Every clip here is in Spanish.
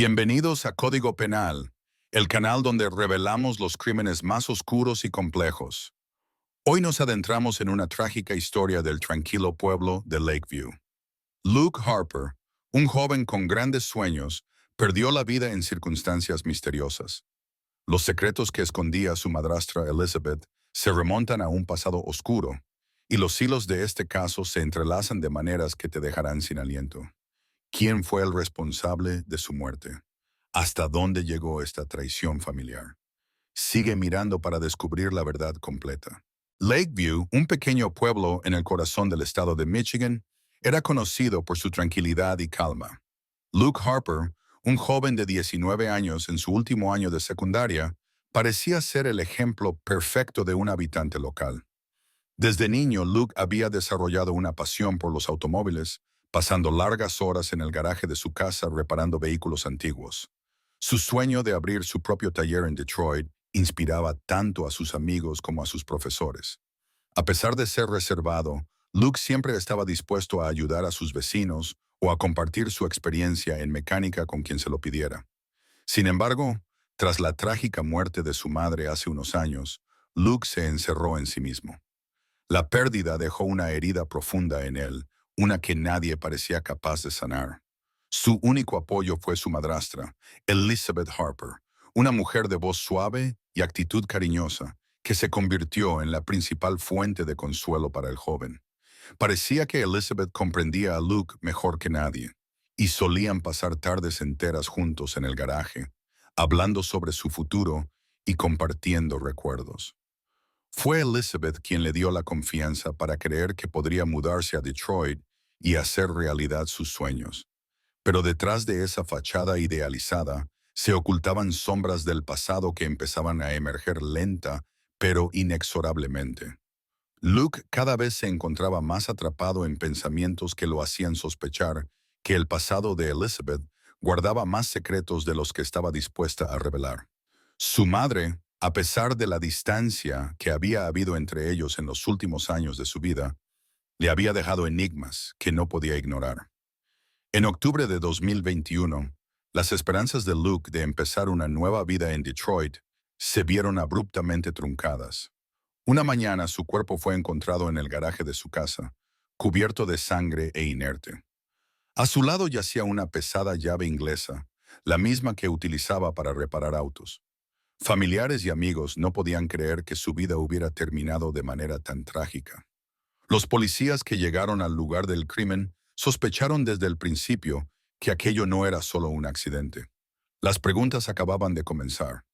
Bienvenidos a Código Penal, el canal donde revelamos los crímenes más oscuros y complejos. Hoy nos adentramos en una trágica historia del tranquilo pueblo de Lakeview. Luke Harper, un joven con grandes sueños, perdió la vida en circunstancias misteriosas. Los secretos que escondía su madrastra Elizabeth se remontan a un pasado oscuro, y los hilos de este caso se entrelazan de maneras que te dejarán sin aliento. ¿Quién fue el responsable de su muerte? ¿Hasta dónde llegó esta traición familiar? Sigue mirando para descubrir la verdad completa. Lakeview, un pequeño pueblo en el corazón del estado de Michigan, era conocido por su tranquilidad y calma. Luke Harper, un joven de 19 años en su último año de secundaria, parecía ser el ejemplo perfecto de un habitante local. Desde niño, Luke había desarrollado una pasión por los automóviles, pasando largas horas en el garaje de su casa reparando vehículos antiguos. Su sueño de abrir su propio taller en Detroit inspiraba tanto a sus amigos como a sus profesores. A pesar de ser reservado, Luke siempre estaba dispuesto a ayudar a sus vecinos o a compartir su experiencia en mecánica con quien se lo pidiera. Sin embargo, tras la trágica muerte de su madre hace unos años, Luke se encerró en sí mismo. La pérdida dejó una herida profunda en él, una que nadie parecía capaz de sanar. Su único apoyo fue su madrastra, Elizabeth Harper, una mujer de voz suave y actitud cariñosa, que se convirtió en la principal fuente de consuelo para el joven. Parecía que Elizabeth comprendía a Luke mejor que nadie, y solían pasar tardes enteras juntos en el garaje, hablando sobre su futuro y compartiendo recuerdos. Fue Elizabeth quien le dio la confianza para creer que podría mudarse a Detroit y hacer realidad sus sueños. Pero detrás de esa fachada idealizada se ocultaban sombras del pasado que empezaban a emerger lenta, pero inexorablemente. Luke cada vez se encontraba más atrapado en pensamientos que lo hacían sospechar que el pasado de Elizabeth guardaba más secretos de los que estaba dispuesta a revelar. Su madre, a pesar de la distancia que había habido entre ellos en los últimos años de su vida, le había dejado enigmas que no podía ignorar. En octubre de 2021, las esperanzas de Luke de empezar una nueva vida en Detroit se vieron abruptamente truncadas. Una mañana su cuerpo fue encontrado en el garaje de su casa, cubierto de sangre e inerte. A su lado yacía una pesada llave inglesa, la misma que utilizaba para reparar autos. Familiares y amigos no podían creer que su vida hubiera terminado de manera tan trágica. Los policías que llegaron al lugar del crimen sospecharon desde el principio que aquello no era solo un accidente. Las preguntas acababan de comenzar.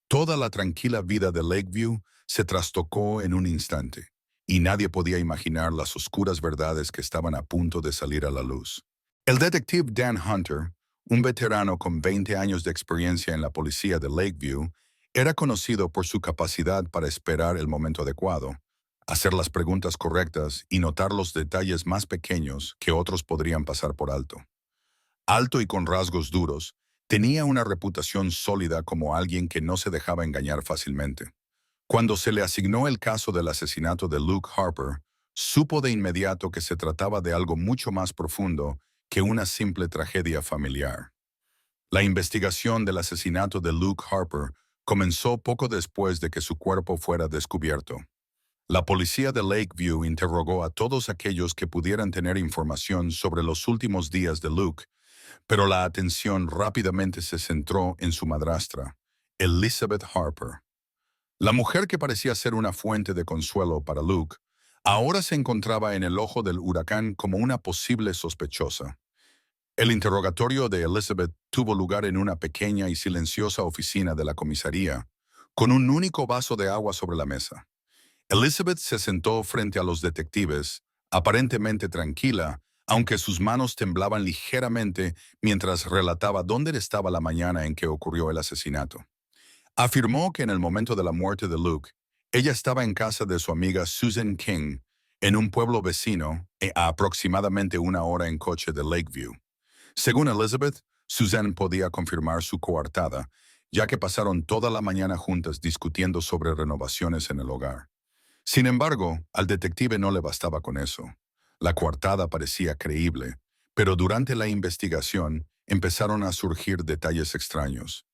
Toda la tranquila vida de Lakeview se trastocó en un instante, y nadie podía imaginar las oscuras verdades que estaban a punto de salir a la luz. El detective Dan Hunter, un veterano con 20 años de experiencia en la policía de Lakeview, era conocido por su capacidad para esperar el momento adecuado, hacer las preguntas correctas y notar los detalles más pequeños que otros podrían pasar por alto. Alto y con rasgos duros, tenía una reputación sólida como alguien que no se dejaba engañar fácilmente. Cuando se le asignó el caso del asesinato de Luke Harper, supo de inmediato que se trataba de algo mucho más profundo que una simple tragedia familiar. La investigación del asesinato de Luke Harper comenzó poco después de que su cuerpo fuera descubierto. La policía de Lakeview interrogó a todos aquellos que pudieran tener información sobre los últimos días de Luke, pero la atención rápidamente se centró en su madrastra, Elizabeth Harper. La mujer que parecía ser una fuente de consuelo para Luke, ahora se encontraba en el ojo del huracán como una posible sospechosa. El interrogatorio de Elizabeth tuvo lugar en una pequeña y silenciosa oficina de la comisaría, con un único vaso de agua sobre la mesa. Elizabeth se sentó frente a los detectives, aparentemente tranquila, aunque sus manos temblaban ligeramente mientras relataba dónde estaba la mañana en que ocurrió el asesinato. Afirmó que en el momento de la muerte de Luke, ella estaba en casa de su amiga Susan King, en un pueblo vecino, a aproximadamente una hora en coche de Lakeview. Según Elizabeth, Susan podía confirmar su coartada, ya que pasaron toda la mañana juntas discutiendo sobre renovaciones en el hogar. Sin embargo, al detective no le bastaba con eso. La coartada parecía creíble, pero durante la investigación, empezaron a surgir detalles extraños.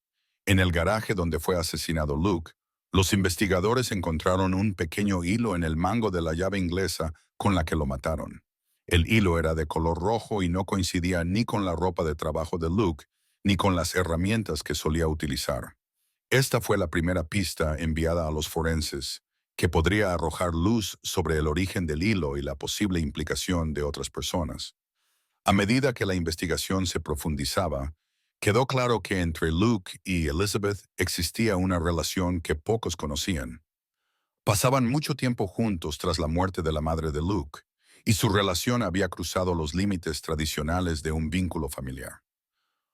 En el garaje donde fue asesinado Luke, los investigadores encontraron un pequeño hilo en el mango de la llave inglesa con la que lo mataron. El hilo era de color rojo y no coincidía ni con la ropa de trabajo de Luke, ni con las herramientas que solía utilizar. Esta fue la primera pista enviada a los forenses, que podría arrojar luz sobre el origen del hilo y la posible implicación de otras personas. A medida que la investigación se profundizaba, quedó claro que entre Luke y Elizabeth existía una relación que pocos conocían. Pasaban mucho tiempo juntos tras la muerte de la madre de Luke, y su relación había cruzado los límites tradicionales de un vínculo familiar.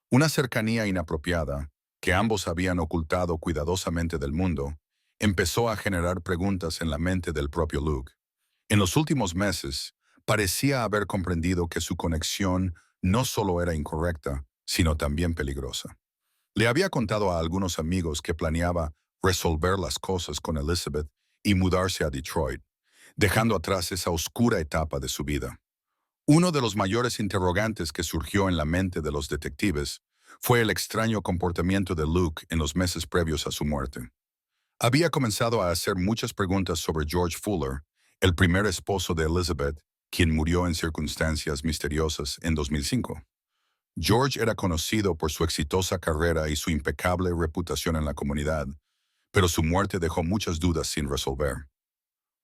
Una cercanía inapropiada, que ambos habían ocultado cuidadosamente del mundo, empezó a generar preguntas en la mente del propio Luke. En los últimos meses, parecía haber comprendido que su conexión no solo era incorrecta, sino también peligrosa. Le había contado a algunos amigos que planeaba resolver las cosas con Elizabeth y mudarse a Detroit, dejando atrás esa oscura etapa de su vida. Uno de los mayores interrogantes que surgió en la mente de los detectives fue el extraño comportamiento de Luke en los meses previos a su muerte. Había comenzado a hacer muchas preguntas sobre George Fuller, el primer esposo de Elizabeth, quien murió en circunstancias misteriosas en 2005. George era conocido por su exitosa carrera y su impecable reputación en la comunidad, pero su muerte dejó muchas dudas sin resolver.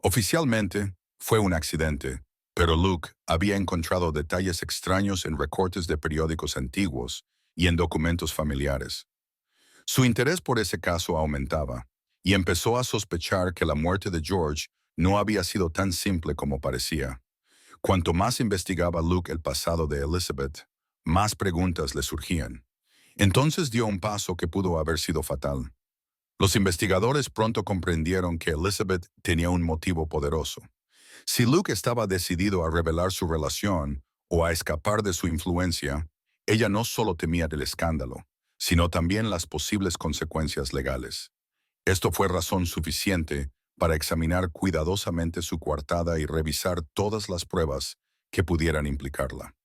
Oficialmente, fue un accidente, pero Luke había encontrado detalles extraños en recortes de periódicos antiguos y en documentos familiares. Su interés por ese caso aumentaba, y empezó a sospechar que la muerte de George no había sido tan simple como parecía. Cuanto más investigaba Luke el pasado de Elizabeth, más preguntas le surgían. Entonces dio un paso que pudo haber sido fatal. Los investigadores pronto comprendieron que Elizabeth tenía un motivo poderoso. Si Luke estaba decidido a revelar su relación o a escapar de su influencia, ella no solo temía del escándalo, sino también las posibles consecuencias legales. Esto fue razón suficiente para examinar cuidadosamente su coartada y revisar todas las pruebas que pudieran implicarla.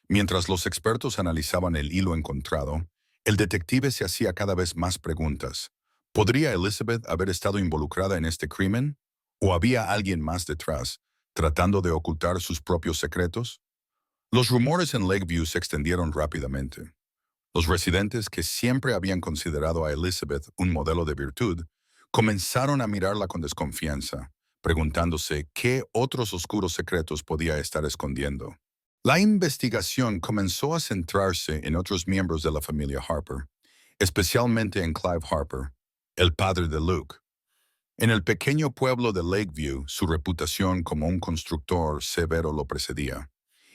Mientras los expertos analizaban el hilo encontrado, el detective se hacía cada vez más preguntas. ¿Podría Elizabeth haber estado involucrada en este crimen? ¿O había alguien más detrás, tratando de ocultar sus propios secretos? Los rumores en Lakeview se extendieron rápidamente. Los residentes, que siempre habían considerado a Elizabeth un modelo de virtud, comenzaron a mirarla con desconfianza, preguntándose qué otros oscuros secretos podía estar escondiendo. La investigación comenzó a centrarse en otros miembros de la familia Harper, especialmente en Clive Harper, el padre de Luke. En el pequeño pueblo de Lakeview, su reputación como un constructor severo lo precedía,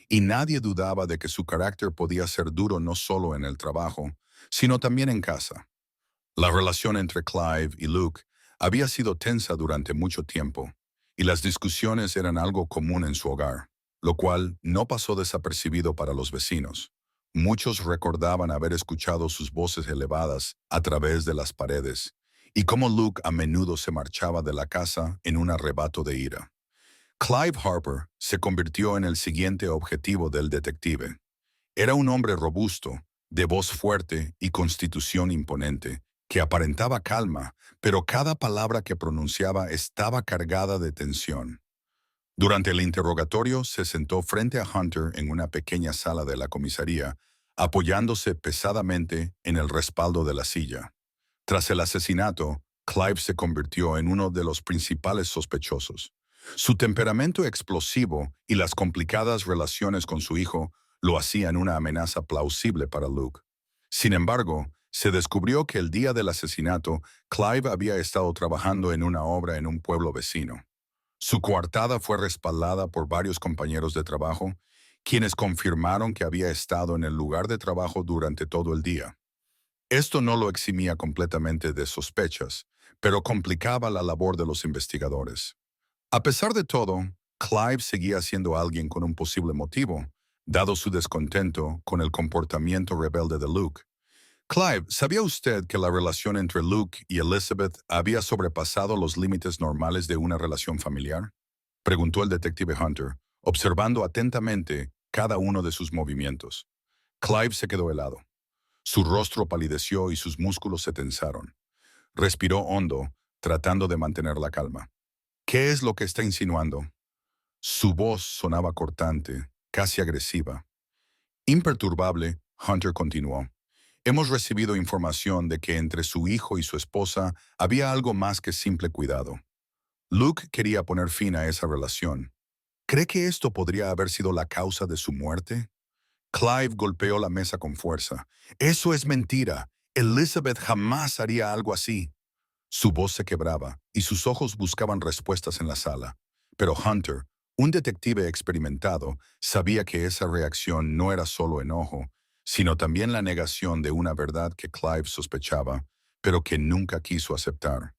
y nadie dudaba de que su carácter podía ser duro no solo en el trabajo, sino también en casa. La relación entre Clive y Luke había sido tensa durante mucho tiempo, y las discusiones eran algo común en su hogar, lo cual no pasó desapercibido para los vecinos. Muchos recordaban haber escuchado sus voces elevadas a través de las paredes, y cómo Luke a menudo se marchaba de la casa en un arrebato de ira. Clive Harper se convirtió en el siguiente objetivo del detective. Era un hombre robusto, de voz fuerte y constitución imponente, que aparentaba calma, pero cada palabra que pronunciaba estaba cargada de tensión. Durante el interrogatorio se sentó frente a Hunter en una pequeña sala de la comisaría, apoyándose pesadamente en el respaldo de la silla. Tras el asesinato, Clive se convirtió en uno de los principales sospechosos. Su temperamento explosivo y las complicadas relaciones con su hijo lo hacían una amenaza plausible para Luke. Sin embargo, se descubrió que el día del asesinato, Clive había estado trabajando en una obra en un pueblo vecino. Su coartada fue respaldada por varios compañeros de trabajo, quienes confirmaron que había estado en el lugar de trabajo durante todo el día. Esto no lo eximía completamente de sospechas, pero complicaba la labor de los investigadores. A pesar de todo, Clive seguía siendo alguien con un posible motivo, dado su descontento con el comportamiento rebelde de Luke. Clive, ¿sabía usted que la relación entre Luke y Elizabeth había sobrepasado los límites normales de una relación familiar? Preguntó el detective Hunter, observando atentamente cada uno de sus movimientos. Clive se quedó helado. Su rostro palideció y sus músculos se tensaron. Respiró hondo, tratando de mantener la calma. ¿Qué es lo que está insinuando? Su voz sonaba cortante, casi agresiva. Imperturbable, Hunter continuó. Hemos recibido información de que entre su hijo y su esposa había algo más que simple cuidado. Luke quería poner fin a esa relación. ¿Cree que esto podría haber sido la causa de su muerte? Clive golpeó la mesa con fuerza. Eso es mentira. Elizabeth jamás haría algo así. Su voz se quebraba y sus ojos buscaban respuestas en la sala. Pero Hunter, un detective experimentado, sabía que esa reacción no era solo enojo, sino también la negación de una verdad que Clive sospechaba, pero que nunca quiso aceptar.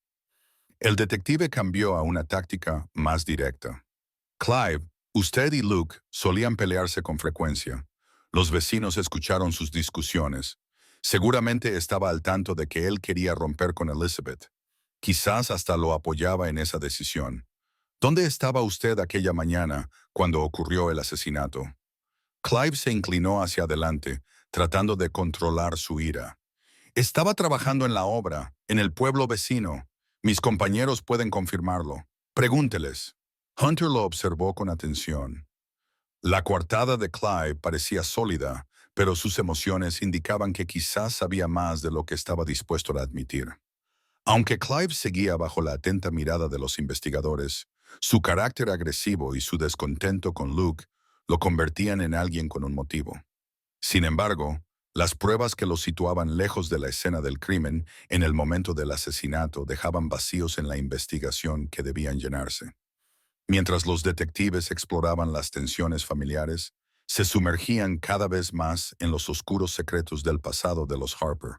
El detective cambió a una táctica más directa. Clive, usted y Luke solían pelearse con frecuencia. Los vecinos escucharon sus discusiones. Seguramente estaba al tanto de que él quería romper con Elizabeth. Quizás hasta lo apoyaba en esa decisión. ¿Dónde estaba usted aquella mañana cuando ocurrió el asesinato? Clive se inclinó hacia adelante, tratando de controlar su ira. Estaba trabajando en la obra, en el pueblo vecino. Mis compañeros pueden confirmarlo. Pregúnteles. Hunter lo observó con atención. La coartada de Clive parecía sólida, pero sus emociones indicaban que quizás sabía más de lo que estaba dispuesto a admitir. Aunque Clive seguía bajo la atenta mirada de los investigadores, su carácter agresivo y su descontento con Luke lo convertían en alguien con un motivo. Sin embargo, las pruebas que lo situaban lejos de la escena del crimen en el momento del asesinato dejaban vacíos en la investigación que debían llenarse. Mientras los detectives exploraban las tensiones familiares, se sumergían cada vez más en los oscuros secretos del pasado de los Harper,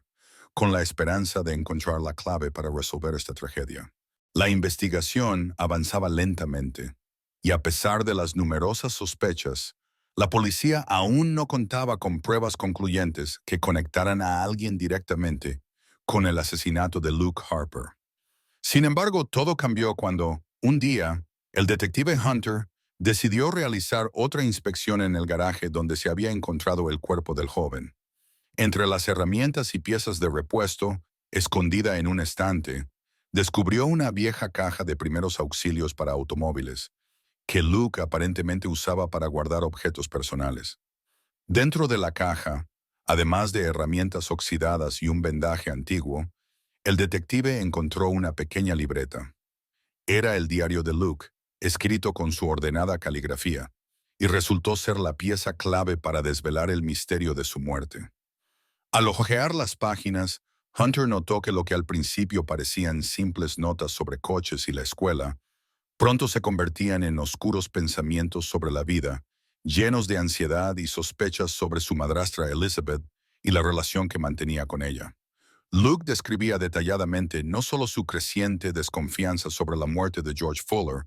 con la esperanza de encontrar la clave para resolver esta tragedia. La investigación avanzaba lentamente, y a pesar de las numerosas sospechas, la policía aún no contaba con pruebas concluyentes que conectaran a alguien directamente con el asesinato de Luke Harper. Sin embargo, todo cambió cuando, un día, el detective Hunter decidió realizar otra inspección en el garaje donde se había encontrado el cuerpo del joven. Entre las herramientas y piezas de repuesto, escondida en un estante, descubrió una vieja caja de primeros auxilios para automóviles, que Luke aparentemente usaba para guardar objetos personales. Dentro de la caja, además de herramientas oxidadas y un vendaje antiguo, el detective encontró una pequeña libreta. Era el diario de Luke, escrito con su ordenada caligrafía, y resultó ser la pieza clave para desvelar el misterio de su muerte. Al hojear las páginas, Hunter notó que lo que al principio parecían simples notas sobre coches y la escuela, pronto se convertían en oscuros pensamientos sobre la vida, llenos de ansiedad y sospechas sobre su madrastra Elizabeth y la relación que mantenía con ella. Luke describía detalladamente no solo su creciente desconfianza sobre la muerte de George Fuller,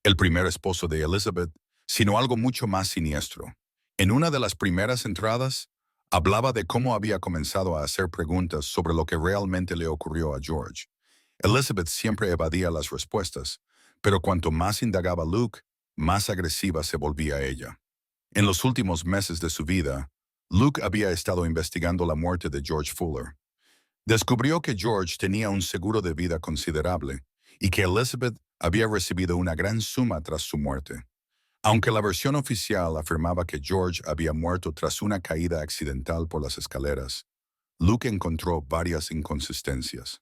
el primer esposo de Elizabeth, sino algo mucho más siniestro. En una de las primeras entradas, hablaba de cómo había comenzado a hacer preguntas sobre lo que realmente le ocurrió a George. Elizabeth siempre evadía las respuestas, pero cuanto más indagaba Luke, más agresiva se volvía ella. En los últimos meses de su vida, Luke había estado investigando la muerte de George Fuller. Descubrió que George tenía un seguro de vida considerable y que Elizabeth había recibido una gran suma tras su muerte. Aunque la versión oficial afirmaba que George había muerto tras una caída accidental por las escaleras, Luke encontró varias inconsistencias.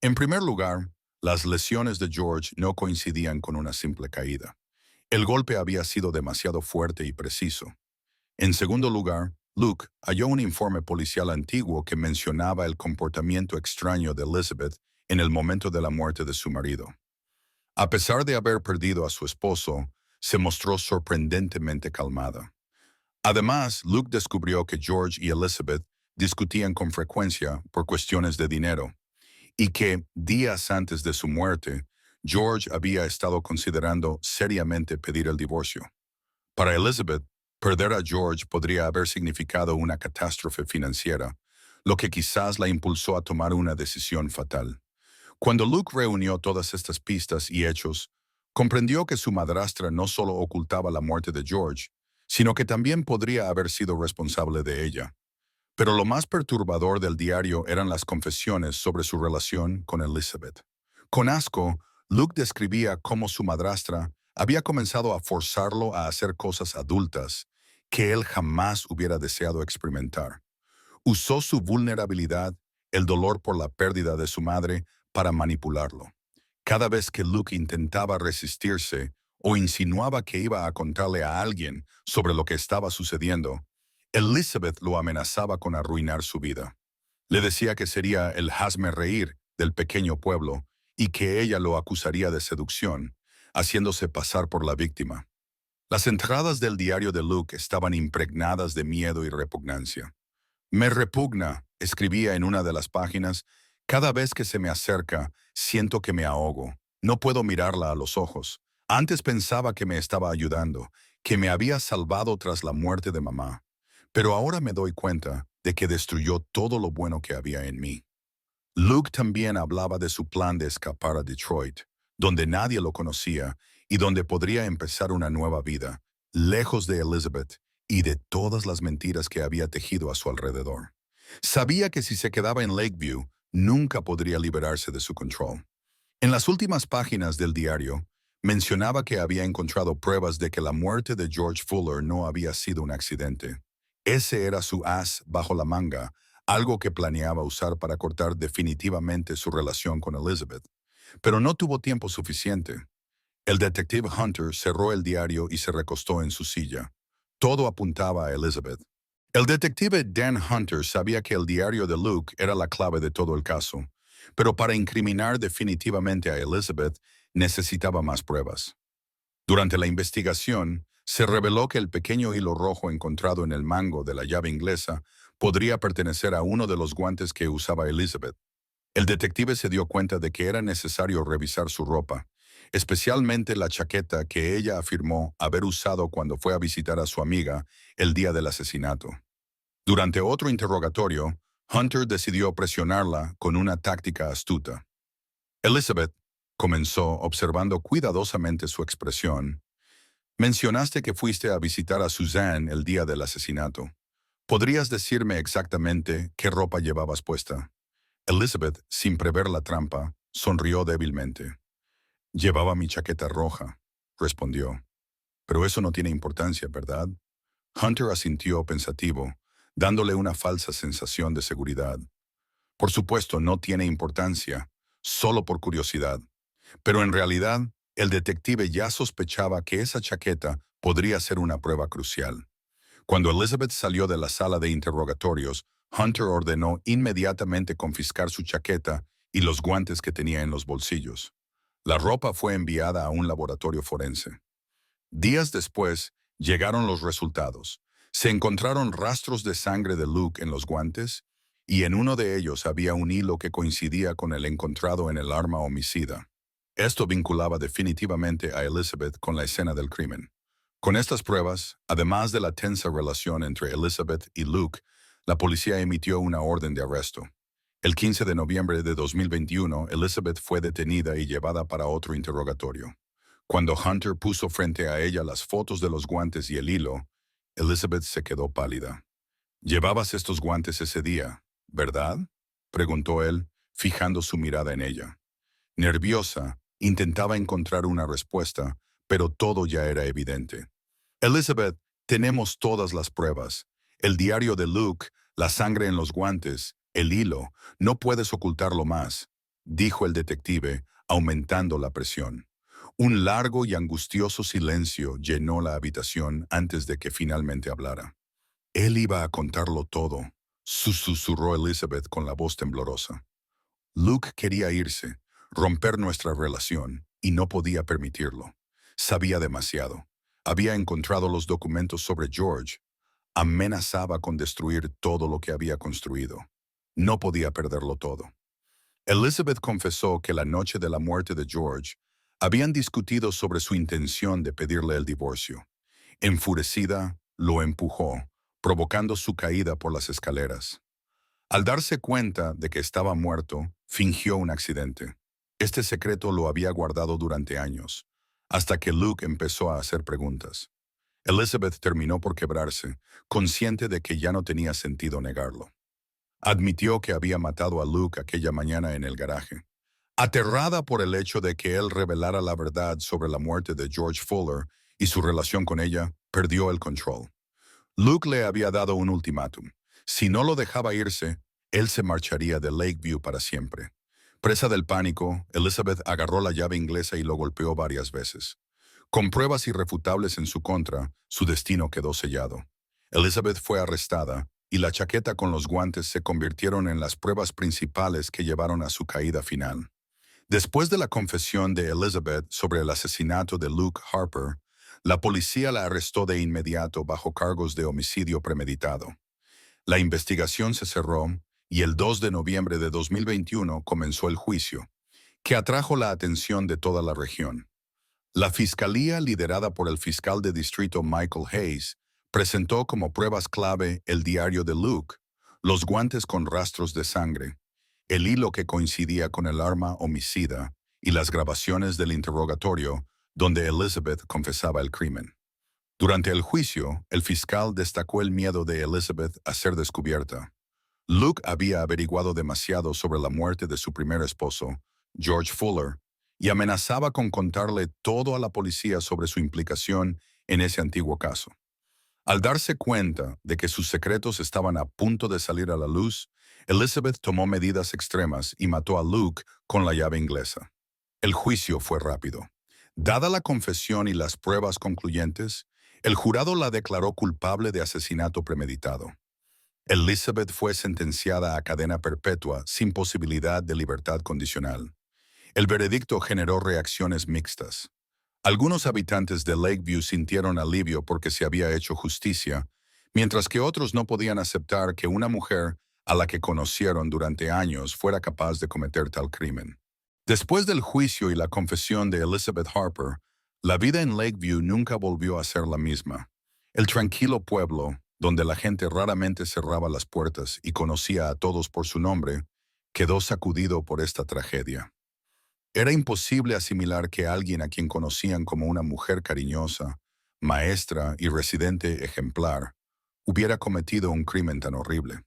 En primer lugar, las lesiones de George no coincidían con una simple caída. El golpe había sido demasiado fuerte y preciso. En segundo lugar, Luke halló un informe policial antiguo que mencionaba el comportamiento extraño de Elizabeth en el momento de la muerte de su marido. A pesar de haber perdido a su esposo, se mostró sorprendentemente calmada. Además, Luke descubrió que George y Elizabeth discutían con frecuencia por cuestiones de dinero, y que, días antes de su muerte, George había estado considerando seriamente pedir el divorcio. Para Elizabeth, perder a George podría haber significado una catástrofe financiera, lo que quizás la impulsó a tomar una decisión fatal. Cuando Luke reunió todas estas pistas y hechos, comprendió que su madrastra no solo ocultaba la muerte de George, sino que también podría haber sido responsable de ella. Pero lo más perturbador del diario eran las confesiones sobre su relación con Elizabeth. Con asco, Luke describía cómo su madrastra había comenzado a forzarlo a hacer cosas adultas que él jamás hubiera deseado experimentar. Usó su vulnerabilidad, el dolor por la pérdida de su madre, para manipularlo. Cada vez que Luke intentaba resistirse o insinuaba que iba a contarle a alguien sobre lo que estaba sucediendo, Elizabeth lo amenazaba con arruinar su vida. Le decía que sería el hazme reír del pequeño pueblo y que ella lo acusaría de seducción, haciéndose pasar por la víctima. Las entradas del diario de Luke estaban impregnadas de miedo y repugnancia. Me repugna, escribía en una de las páginas, cada vez que se me acerca, siento que me ahogo. No puedo mirarla a los ojos. Antes pensaba que me estaba ayudando, que me había salvado tras la muerte de mamá. Pero ahora me doy cuenta de que destruyó todo lo bueno que había en mí. Luke también hablaba de su plan de escapar a Detroit, donde nadie lo conocía y donde podría empezar una nueva vida, lejos de Elizabeth y de todas las mentiras que había tejido a su alrededor. Sabía que si se quedaba en Lakeview, nunca podría liberarse de su control. En las últimas páginas del diario, mencionaba que había encontrado pruebas de que la muerte de George Fuller no había sido un accidente. Ese era su as bajo la manga, algo que planeaba usar para cortar definitivamente su relación con Elizabeth. Pero no tuvo tiempo suficiente. El detective Hunter cerró el diario y se recostó en su silla. Todo apuntaba a Elizabeth. El detective Dan Hunter sabía que el diario de Luke era la clave de todo el caso, pero para incriminar definitivamente a Elizabeth necesitaba más pruebas. Durante la investigación, se reveló que el pequeño hilo rojo encontrado en el mango de la llave inglesa podría pertenecer a uno de los guantes que usaba Elizabeth. El detective se dio cuenta de que era necesario revisar su ropa, especialmente la chaqueta que ella afirmó haber usado cuando fue a visitar a su amiga el día del asesinato. Durante otro interrogatorio, Hunter decidió presionarla con una táctica astuta. Elizabeth comenzó observando cuidadosamente su expresión. Mencionaste que fuiste a visitar a Suzanne el día del asesinato. ¿Podrías decirme exactamente qué ropa llevabas puesta? Elizabeth, sin prever la trampa, sonrió débilmente. Llevaba mi chaqueta roja, respondió. Pero eso no tiene importancia, ¿verdad? Hunter asintió pensativo, dándole una falsa sensación de seguridad. Por supuesto, no tiene importancia, solo por curiosidad. Pero en realidad, el detective ya sospechaba que esa chaqueta podría ser una prueba crucial. Cuando Elizabeth salió de la sala de interrogatorios, Hunter ordenó inmediatamente confiscar su chaqueta y los guantes que tenía en los bolsillos. La ropa fue enviada a un laboratorio forense. Días después, llegaron los resultados. Se encontraron rastros de sangre de Luke en los guantes y en uno de ellos había un hilo que coincidía con el encontrado en el arma homicida. Esto vinculaba definitivamente a Elizabeth con la escena del crimen. Con estas pruebas, además de la tensa relación entre Elizabeth y Luke, la policía emitió una orden de arresto. El 15 de noviembre de 2021, Elizabeth fue detenida y llevada para otro interrogatorio. Cuando Hunter puso frente a ella las fotos de los guantes y el hilo, Elizabeth se quedó pálida. «Llevabas estos guantes ese día, ¿verdad?», preguntó él, fijando su mirada en ella. Nerviosa, intentaba encontrar una respuesta, pero todo ya era evidente. «Elizabeth, tenemos todas las pruebas. El diario de Luke, la sangre en los guantes, el hilo, no puedes ocultarlo más», dijo el detective, aumentando la presión. Un largo y angustioso silencio llenó la habitación antes de que finalmente hablara. «Él iba a contarlo todo», susurró Elizabeth con la voz temblorosa. «Luke quería irse, romper nuestra relación, y no podía permitirlo. Sabía demasiado. Había encontrado los documentos sobre George. Amenazaba con destruir todo lo que había construido. No podía perderlo todo». Elizabeth confesó que la noche de la muerte de George habían discutido sobre su intención de pedirle el divorcio. Enfurecida, lo empujó, provocando su caída por las escaleras. Al darse cuenta de que estaba muerto, fingió un accidente. Este secreto lo había guardado durante años, hasta que Luke empezó a hacer preguntas. Elizabeth terminó por quebrarse, consciente de que ya no tenía sentido negarlo. Admitió que había matado a Luke aquella mañana en el garaje. Aterrada por el hecho de que él revelara la verdad sobre la muerte de George Fuller y su relación con ella, perdió el control. Luke le había dado un ultimátum. Si no lo dejaba irse, él se marcharía de Lakeview para siempre. Presa del pánico, Elizabeth agarró la llave inglesa y lo golpeó varias veces. Con pruebas irrefutables en su contra, su destino quedó sellado. Elizabeth fue arrestada y la chaqueta con los guantes se convirtieron en las pruebas principales que llevaron a su caída final. Después de la confesión de Elizabeth sobre el asesinato de Luke Harper, la policía la arrestó de inmediato bajo cargos de homicidio premeditado. La investigación se cerró y el 2 de noviembre de 2021 comenzó el juicio, que atrajo la atención de toda la región. La fiscalía, liderada por el fiscal de distrito Michael Hayes, presentó como pruebas clave el diario de Luke, los guantes con rastros de sangre, el hilo que coincidía con el arma homicida y las grabaciones del interrogatorio donde Elizabeth confesaba el crimen. Durante el juicio, el fiscal destacó el miedo de Elizabeth a ser descubierta. Luke había averiguado demasiado sobre la muerte de su primer esposo, George Fuller, y amenazaba con contarle todo a la policía sobre su implicación en ese antiguo caso. Al darse cuenta de que sus secretos estaban a punto de salir a la luz, Elizabeth tomó medidas extremas y mató a Luke con la llave inglesa. El juicio fue rápido. Dada la confesión y las pruebas concluyentes, el jurado la declaró culpable de asesinato premeditado. Elizabeth fue sentenciada a cadena perpetua sin posibilidad de libertad condicional. El veredicto generó reacciones mixtas. Algunos habitantes de Lakeview sintieron alivio porque se había hecho justicia, mientras que otros no podían aceptar que una mujer a la que conocieron durante años fuera capaz de cometer tal crimen. Después del juicio y la confesión de Elizabeth Harper, la vida en Lakeview nunca volvió a ser la misma. El tranquilo pueblo, donde la gente raramente cerraba las puertas y conocía a todos por su nombre, quedó sacudido por esta tragedia. Era imposible asimilar que alguien a quien conocían como una mujer cariñosa, maestra y residente ejemplar, hubiera cometido un crimen tan horrible.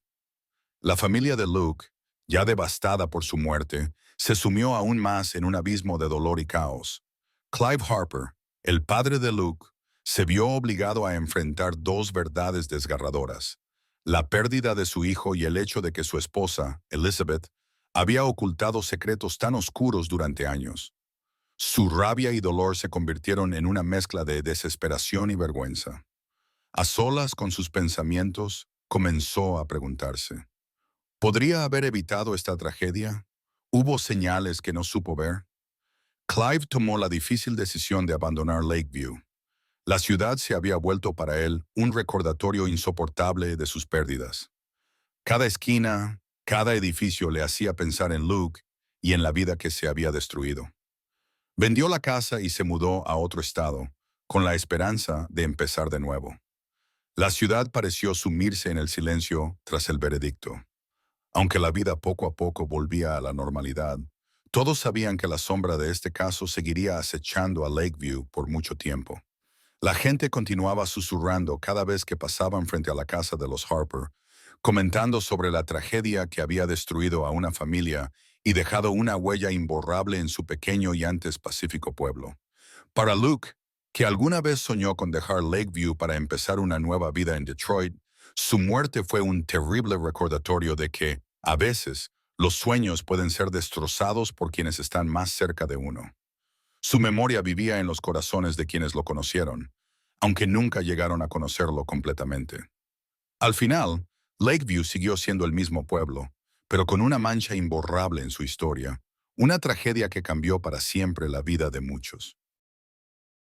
La familia de Luke, ya devastada por su muerte, se sumió aún más en un abismo de dolor y caos. Clive Harper, el padre de Luke, se vio obligado a enfrentar dos verdades desgarradoras: la pérdida de su hijo y el hecho de que su esposa, Elizabeth, había ocultado secretos tan oscuros durante años. Su rabia y dolor se convirtieron en una mezcla de desesperación y vergüenza. A solas con sus pensamientos, comenzó a preguntarse: ¿podría haber evitado esta tragedia? ¿Hubo señales que no supo ver? Clive tomó la difícil decisión de abandonar Lakeview. La ciudad se había vuelto para él un recordatorio insoportable de sus pérdidas. Cada esquina, cada edificio le hacía pensar en Luke y en la vida que se había destruido. Vendió la casa y se mudó a otro estado, con la esperanza de empezar de nuevo. La ciudad pareció sumirse en el silencio tras el veredicto. Aunque la vida poco a poco volvía a la normalidad, todos sabían que la sombra de este caso seguiría acechando a Lakeview por mucho tiempo. La gente continuaba susurrando cada vez que pasaban frente a la casa de los Harper, comentando sobre la tragedia que había destruido a una familia y dejado una huella imborrable en su pequeño y antes pacífico pueblo. Para Luke, que alguna vez soñó con dejar Lakeview para empezar una nueva vida en Detroit, su muerte fue un terrible recordatorio de que, a veces, los sueños pueden ser destrozados por quienes están más cerca de uno. Su memoria vivía en los corazones de quienes lo conocieron, aunque nunca llegaron a conocerlo completamente. Al final, Lakeview siguió siendo el mismo pueblo, pero con una mancha imborrable en su historia, una tragedia que cambió para siempre la vida de muchos.